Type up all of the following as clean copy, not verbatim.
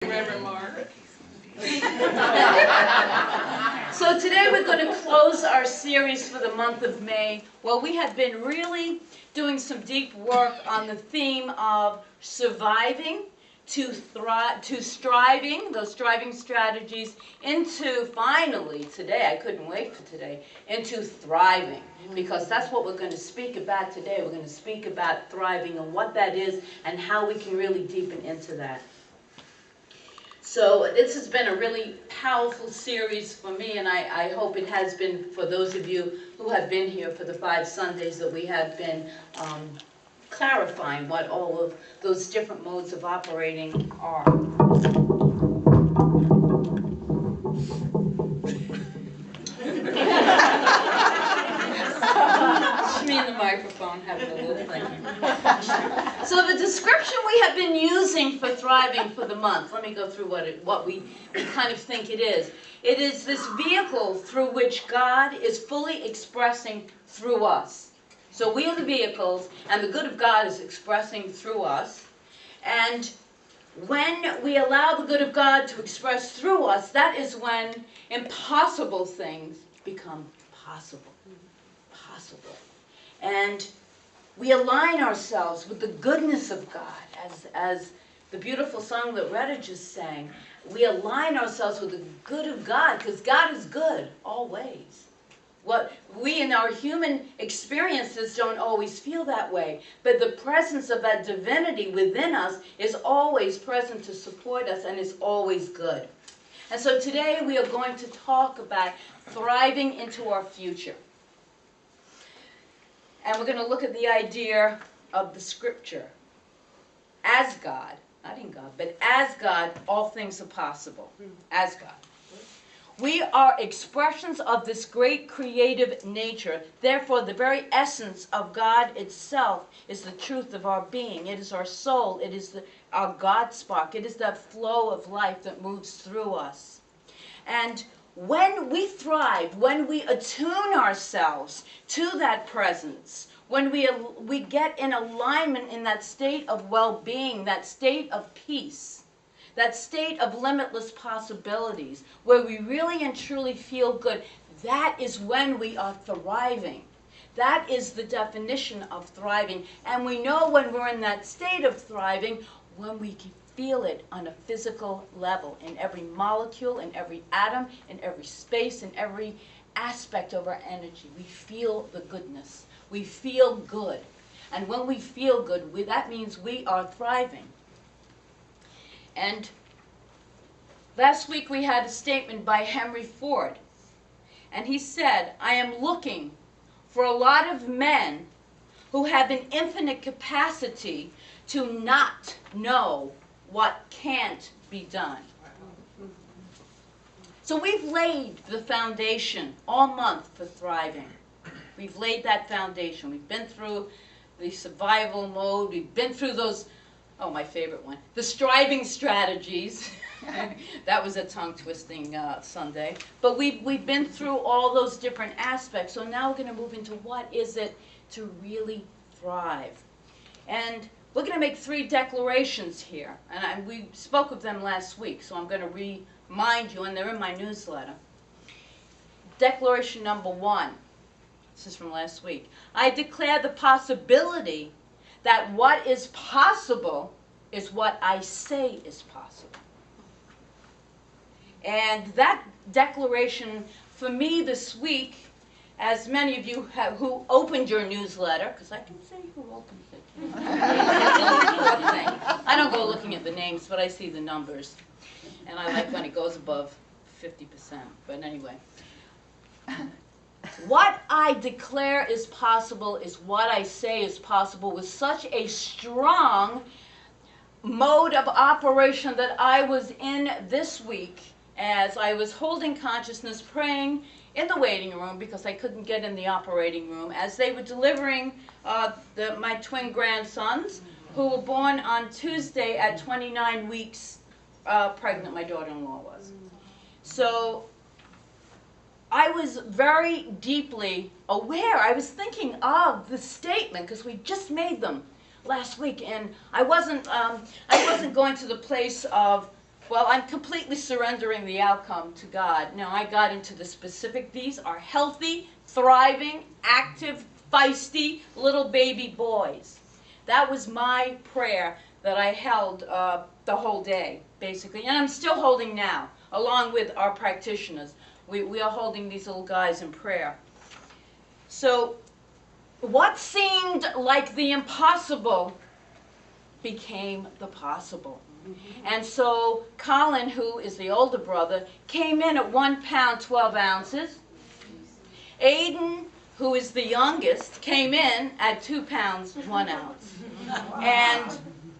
Rev Margaret. So today we're going to close our series for the month of May. Well, we have been really doing some deep work on the theme of surviving to striving, those striving strategies, into finally today, I couldn't wait for today, into thriving. Because that's what we're going to speak about today. We're going to speak about thriving and what that is and how we can really deepen into that. So this has been a really powerful series for me, and I hope it has been for those of you who have been here for the 5 Sundays that we have been clarifying what all of those different modes of operating are. Me and the microphone have a little thing. So the description we have been using for thriving for the month, let me go through what we kind of think it is. It is this vehicle through which God is fully expressing through us. So we are the vehicles, and the good of God is expressing through us. And when we allow the good of God to express through us, that is when impossible things become possible. And we align ourselves with the goodness of God, as the beautiful song that Retta just sang. We align ourselves with the good of God, because God is good, always. What we in our human experiences don't always feel that way, but the presence of that divinity within us is always present to support us and is always good. And so today we are going to talk about thriving into our future. And we're going to look at the idea of the scripture. As God, not in God, but as God, all things are possible. As God. We are expressions of this great creative nature. Therefore, the very essence of God itself is the truth of our being. It is our soul. It is our God spark. It is that flow of life that moves through us. And when we thrive, when we attune ourselves to that presence, when we get in alignment in that state of well-being, that state of peace, that state of limitless possibilities, where we really and truly feel good, that is when we are thriving. That is the definition of thriving. And we know when we're in that state of thriving, when we can feel it on a physical level, in every molecule, in every atom, in every space, in every aspect of our energy. We feel the goodness. We feel good. And when we feel good, that means we are thriving. And last week we had a statement by Henry Ford. And he said, I am looking for a lot of men who have an infinite capacity to not know what can't be done. So we've laid the foundation all month for thriving. We've laid that foundation. We've been through the survival mode. We've been through those, oh, my favorite one, the striving strategies. That was a tongue-twisting Sunday. But we've been through all those different aspects. So now we're going to move into what is it to really thrive. And we're going to make 3 declarations here, and we spoke of them last week, so I'm going to remind you, and they're in my newsletter. Declaration number 1, this is from last week. I declare the possibility that what is possible is what I say is possible. And that declaration, for me this week, as many of you who opened your newsletter, because I can say who opened it. I don't go looking at the names, but I see the numbers. And I like when it goes above 50%. But anyway. What I declare is possible is what I say is possible, with such a strong mode of operation that I was in this week as I was holding consciousness, praying in the waiting room because I couldn't get in the operating room, as they were delivering my twin grandsons, who were born on Tuesday at 29 weeks pregnant, my daughter-in-law was. So I was very deeply aware. I was thinking of the statement, because we just made them last week, and I wasn't going to the place of well, I'm completely surrendering the outcome to God. Now, I got into the specific. These are healthy, thriving, active, feisty little baby boys. That was my prayer that I held the whole day, basically. And I'm still holding now, along with our practitioners. We are holding these little guys in prayer. So, what seemed like the impossible became the possible. And so Colin, who is the older brother, came in at 1 pound 12 ounces. Aiden, who is the youngest, came in at 2 pounds 1 ounce. And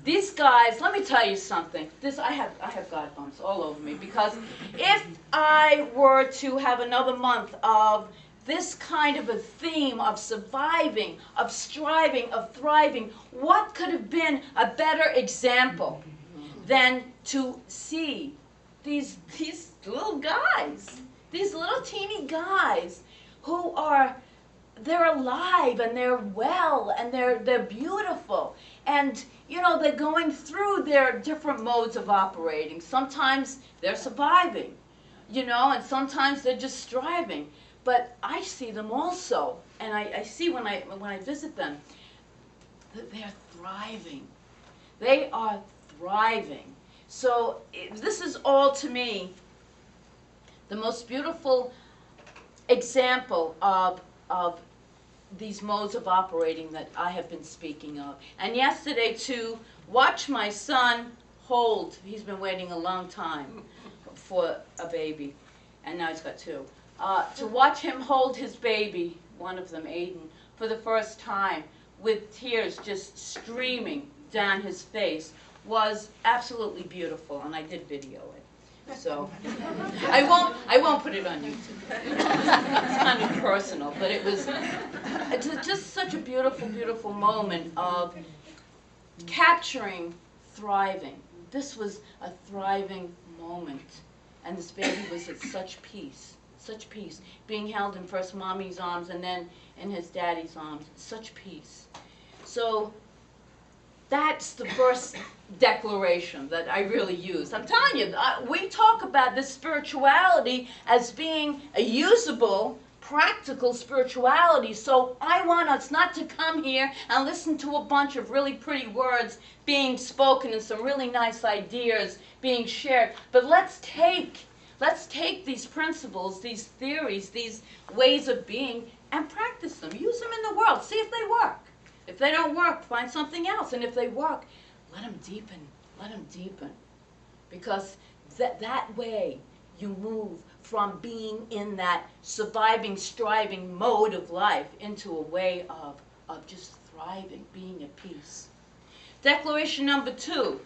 these guys, let me tell you something. I have God bumps all over me, because if I were to have another month of this kind of a theme of surviving, of striving, of thriving, what could have been a better example than to see these little guys, these little teeny guys who they're alive and they're well and they're beautiful. And, you know, they're going through their different modes of operating. Sometimes they're surviving, you know, and sometimes they're just striving. But I see them also, and I see when I visit them, that they're thriving. They are thriving. So this is all, to me, the most beautiful example of these modes of operating that I have been speaking of. And yesterday, to watch my son hold, he's been waiting a long time for a baby, and now he's got 2. To watch him hold his baby, one of them, Aiden, for the first time, with tears just streaming down his face, was absolutely beautiful, and I did video it. So I won't put it on YouTube. It's kind of personal, but it was just such a beautiful, beautiful moment of capturing thriving. This was a thriving moment, and this baby was at such peace. Such peace, being held in first mommy's arms and then in his daddy's arms. Such peace. So that's the first declaration that I really use. I'm telling you, we talk about this spirituality as being a usable, practical spirituality. So I want us not to come here and listen to a bunch of really pretty words being spoken and some really nice ideas being shared. But let's take these principles, these theories, these ways of being, and practice them. Use them in the world. See if they work. If they don't work, find something else. And if they work, let them deepen. Let them deepen. Because that way you move from being in that surviving, striving mode of life into a way of just thriving, being at peace. Declaration number 2.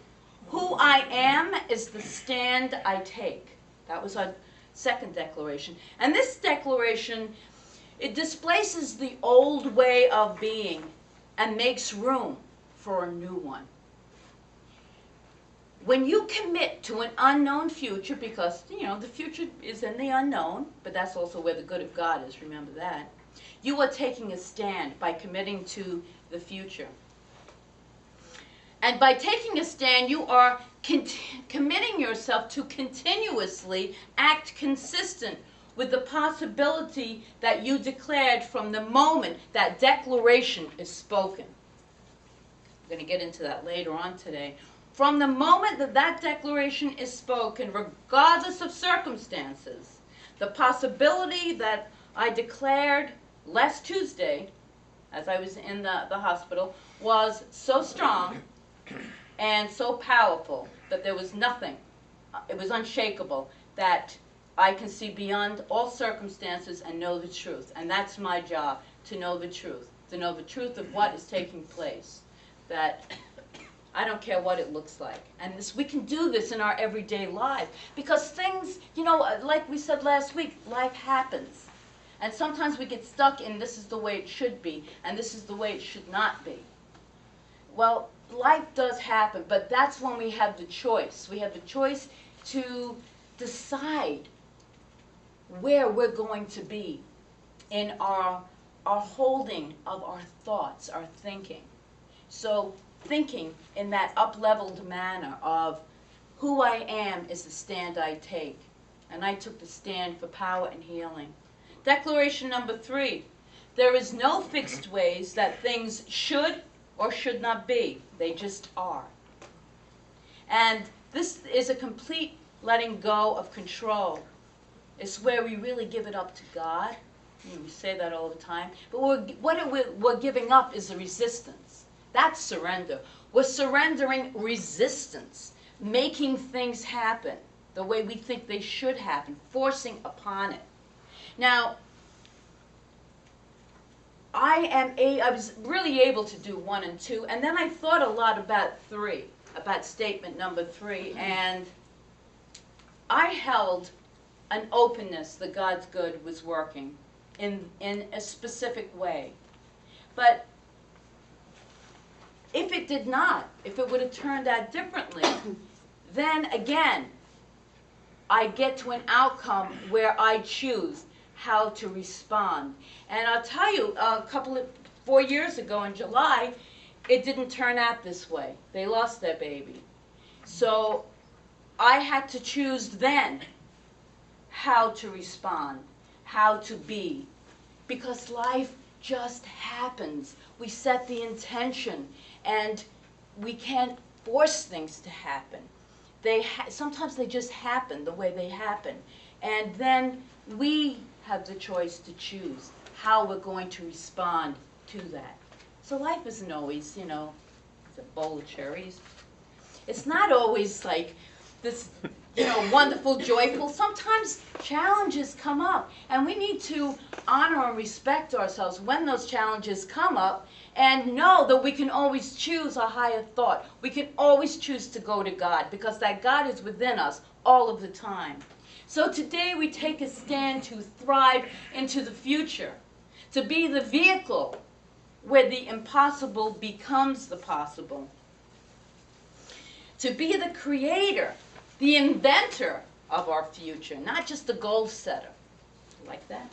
Who I am is the stand I take. That was our second declaration. And this declaration, it displaces the old way of being and makes room for a new one. When you commit to an unknown future, because, you know, the future is in the unknown, but that's also where the good of God is, remember that. You are taking a stand by committing to the future. And by taking a stand, you are committing yourself to continuously act consistent with the possibility that you declared from the moment that declaration is spoken. I'm going to get into that later on today. From the moment that that declaration is spoken, regardless of circumstances, the possibility that I declared last Tuesday, as I was in the hospital, was so strong and so powerful that there was nothing, it was unshakable, that I can see beyond all circumstances and know the truth. And that's my job, to know the truth of what is taking place. That I don't care what it looks like. And we can do this in our everyday life. Because things, you know, like we said last week, life happens. And sometimes we get stuck in this is the way it should be, and this is the way it should not be. Well, life does happen, but that's when we have the choice. We have the choice to decide where we're going to be in our holding of our thoughts, our thinking. So thinking in that up-leveled manner of Who I am is the stand I take. And I took the stand for power and healing. Declaration number 3. There is no fixed ways that things should or should not be. They just are. And this is a complete letting go of control. It's where we really give it up to God. We say that all the time. But what we're giving up is the resistance. That's surrender. We're surrendering resistance, making things happen the way we think they should happen, forcing upon it. Now, I was really able to do 1 and 2, and then I thought a lot about 3, about statement number 3, and I held an openness that God's good was working in a specific way. But if it did not, if it would have turned out differently, then again, I get to an outcome where I choose how to respond. And I'll tell you, 4 years ago in July, it didn't turn out this way. They lost their baby. So I had to choose then how to respond, how to be. Because life just happens. We set the intention, and we can't force things to happen. Sometimes they just happen the way they happen. And then we have the choice to choose how we're going to respond to that. So life isn't always, it's a bowl of cherries. It's not always like this, wonderful, joyful. Sometimes challenges come up, and we need to honor and respect ourselves when those challenges come up, and know that we can always choose a higher thought. We can always choose to go to God, because that God is within us all of the time. So today we take a stand to thrive into the future, to be the vehicle where the impossible becomes the possible, to be the creator, the inventor of our future, not just the goal setter. Like that?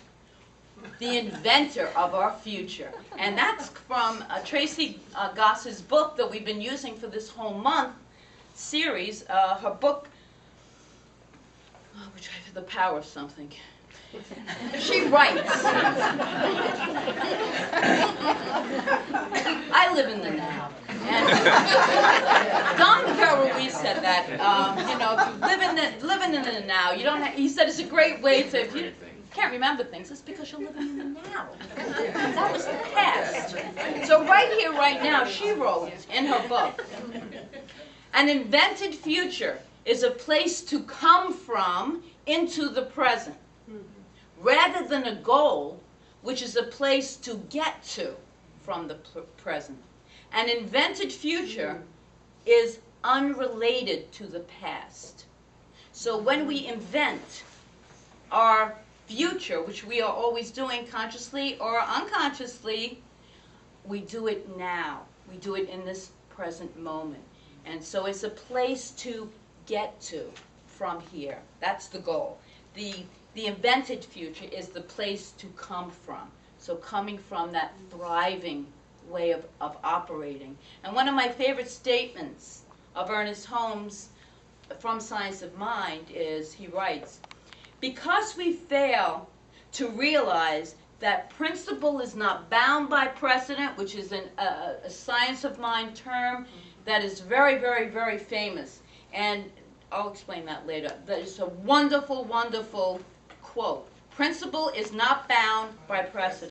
The inventor of our future. And that's from Tracy Goss's book that we've been using for this whole month series. Her book, The Power of Something. She writes. I live in the now. And Don Ruiz said that, if you're living in the now, you don't have, he said it's a great way to, if you can't remember things, it's because you're living in the now. That was the past. So right here, right now, she wrote in her book, an invented future is a place to come from into the present, rather than a goal, which is a place to get to from the present. An invented future is unrelated to the past. So when we invent our future, which we are always doing consciously or unconsciously, we do it now. We do it in this present moment. And so it's a place to get to from here. That's the goal. The invented future is the place to come from. So coming from that thriving way of operating. And one of my favorite statements of Ernest Holmes from Science of Mind is, he writes, because we fail to realize that principle is not bound by precedent, which is a Science of Mind term that is very, very, very famous. And I'll explain that later. That is a wonderful, wonderful quote. Principle is not bound by precedent.